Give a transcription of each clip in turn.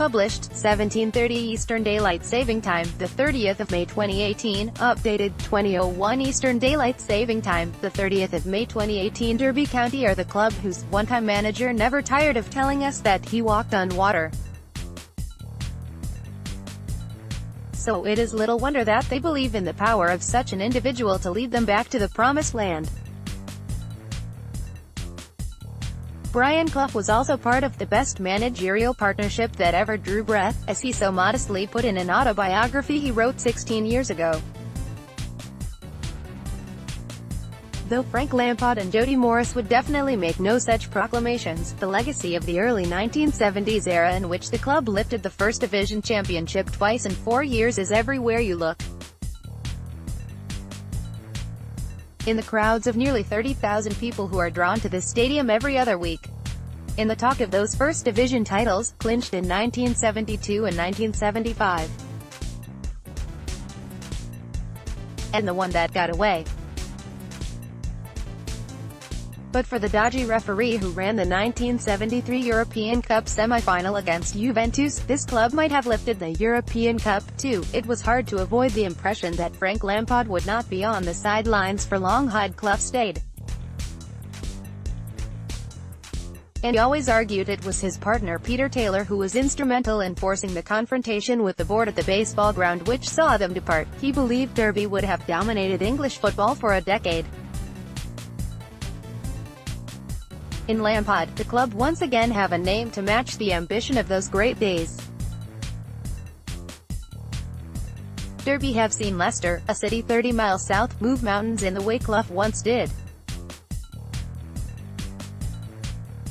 Published, 17:30 Eastern Daylight Saving Time, the 30th of May 2018. Updated, 20:01 Eastern Daylight Saving Time, the 30th of May 2018. Derby County are the club whose one-time manager never tired of telling us that he walked on water. So it is little wonder that they believe in the power of such an individual to lead them back to the promised land. Brian Clough was also part of the best managerial partnership that ever drew breath, as he so modestly put in an autobiography he wrote 16 years ago. Though Frank Lampard and Jody Morris would definitely make no such proclamations, the legacy of the early 1970s era in which the club lifted the First Division championship twice in 4 years is everywhere you look. In the crowds of nearly 30,000 people who are drawn to this stadium every other week. In the talk of those First Division titles, clinched in 1972 and 1975. And the one that got away. But for the dodgy referee who ran the 1973 European Cup semi-final against Juventus, this club might have lifted the European Cup, too. It was hard to avoid the impression that Frank Lampard would not be on the sidelines for long. Clough stayed. And he always argued it was his partner Peter Taylor who was instrumental in forcing the confrontation with the board at the baseball ground which saw them depart. He believed Derby would have dominated English football for a decade. In Lampard, the club once again have a name to match the ambition of those great days. Derby have seen Leicester, a city 30 miles south, move mountains in the way Clough once did.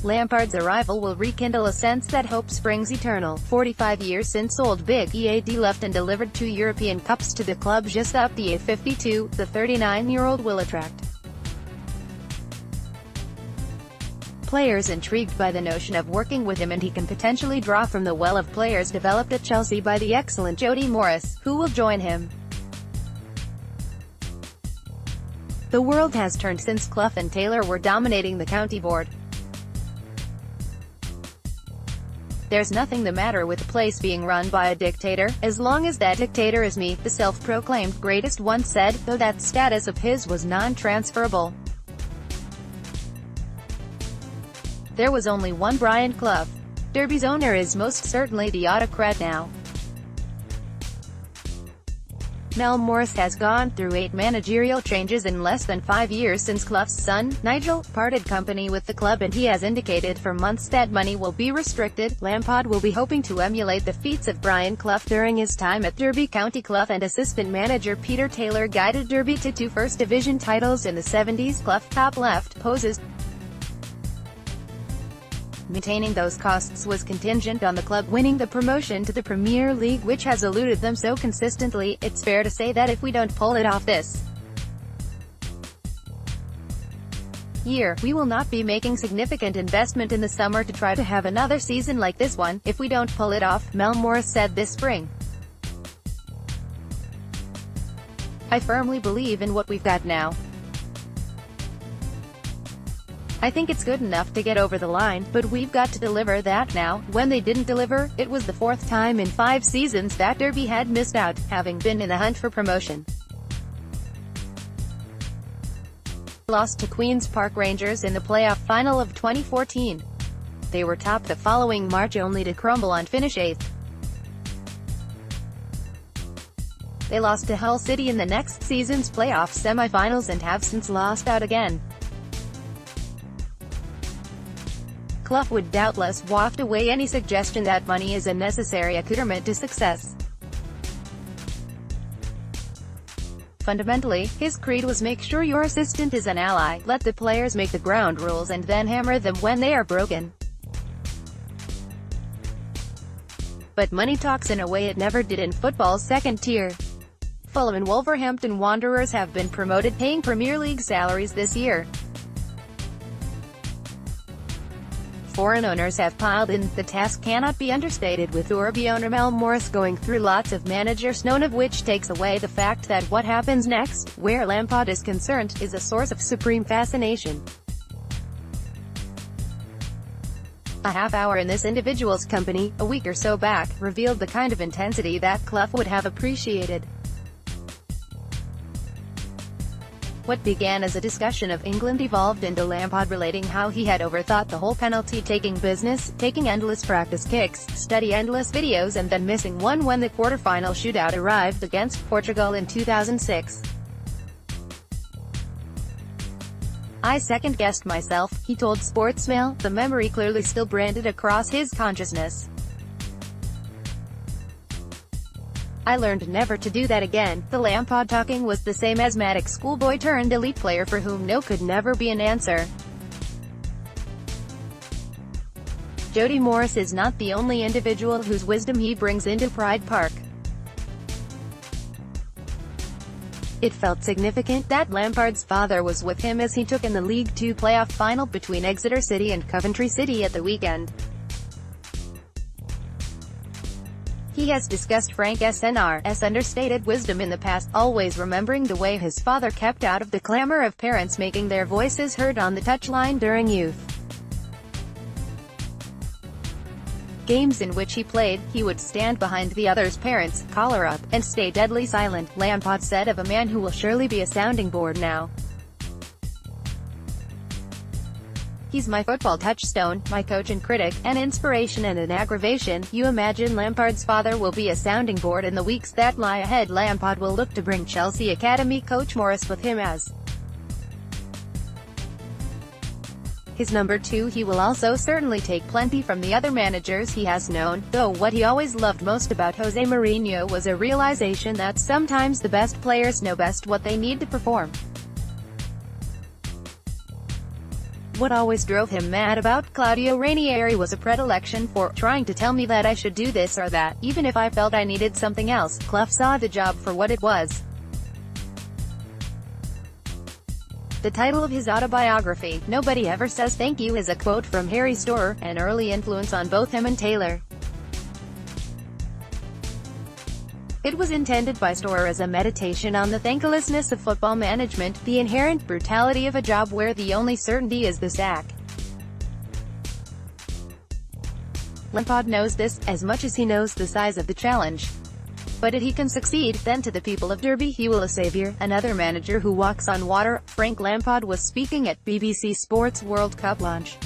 Lampard's arrival will rekindle a sense that hope springs eternal. 45 years since old Big EAD left and delivered 2 European Cups to the club just up the A52, the 39-year-old will attract players intrigued by the notion of working with him, and he can potentially draw from the well of players developed at Chelsea by the excellent Jody Morris, who will join him. The world has turned since Clough and Taylor were dominating the county board. There's nothing the matter with the place being run by a dictator, as long as that dictator is me, the self-proclaimed greatest once said, though that status of his was non-transferable. There was only one Brian Clough. Derby's owner is most certainly the autocrat now. Mel Morris has gone through 8 managerial changes in less than 5 years since Clough's son, Nigel, parted company with the club, and he has indicated for months that money will be restricted. Lampard will be hoping to emulate the feats of Brian Clough during his time at Derby County. Clough and assistant manager Peter Taylor guided Derby to 2 First Division titles in the 70s. Clough, top left, poses. Maintaining those costs was contingent on the club winning the promotion to the Premier League, which has eluded them so consistently. It's fair to say that if we don't pull it off this year, we will not be making significant investment in the summer to try to have another season like this one. If we don't pull it off, Mel Morris said this spring. I firmly believe in what we've got now. I think it's good enough to get over the line, but we've got to deliver that now. When they didn't deliver, it was the 4th time in 5 seasons that Derby had missed out, having been in the hunt for promotion. Lost to Queen's Park Rangers in the playoff final of 2014. They were top the following March only to crumble and finish 8th. They lost to Hull City in the next season's playoff semi-finals and have since lost out again. Clough would doubtless waft away any suggestion that money is a necessary accoutrement to success. Fundamentally, his creed was make sure your assistant is an ally, let the players make the ground rules and then hammer them when they are broken. But money talks in a way it never did in football's second tier. Fulham and Wolverhampton Wanderers have been promoted, paying Premier League salaries this year. Foreign owners have piled in. The task cannot be understated, with Derby owner Mel Morris going through lots of managers, none of which takes away the fact that what happens next, where Lampard is concerned, is a source of supreme fascination. A half hour in this individual's company, a week or so back, revealed the kind of intensity that Clough would have appreciated. What began as a discussion of England evolved into Lampard relating how he had overthought the whole penalty-taking business, taking endless practice kicks, study endless videos and then missing one when the quarter-final shootout arrived against Portugal in 2006. "I second-guessed myself," he told Sportsmail, the memory clearly still branded across his consciousness. "I learned never to do that again." The Lampard talking was the same asthmatic schoolboy turned elite player for whom no could never be an answer. Jody Morris is not the only individual whose wisdom he brings into Pride Park. It felt significant that Lampard's father was with him as he took in the League Two playoff final between Exeter City and Coventry City at the weekend. He has discussed Frank Snr's understated wisdom in the past, always remembering the way his father kept out of the clamor of parents making their voices heard on the touchline during youth games in which he played. He would stand behind the other's parents, collar up, and stay deadly silent, Lampard said of a man who will surely be a sounding board now. "He's my football touchstone, my coach and critic, an inspiration and an aggravation." You imagine Lampard's father will be a sounding board in the weeks that lie ahead. Lampard will look to bring Chelsea academy coach Morris with him as his number two. He will also certainly take plenty from the other managers he has known, though what he always loved most about Jose Mourinho was a realization that sometimes the best players know best what they need to perform. "What always drove him mad about Claudio Ranieri was a predilection for trying to tell me that I should do this or that, even if I felt I needed something else." Clough saw the job for what it was. The title of his autobiography, "Nobody Ever Says Thank You," is a quote from Harry Storer, an early influence on both him and Taylor. It was intended by Storer as a meditation on the thanklessness of football management, the inherent brutality of a job where the only certainty is the sack. Lampard knows this, as much as he knows the size of the challenge. But if he can succeed, then to the people of Derby he will a savior, another manager who walks on water. Frank Lampard was speaking at BBC Sports World Cup launch.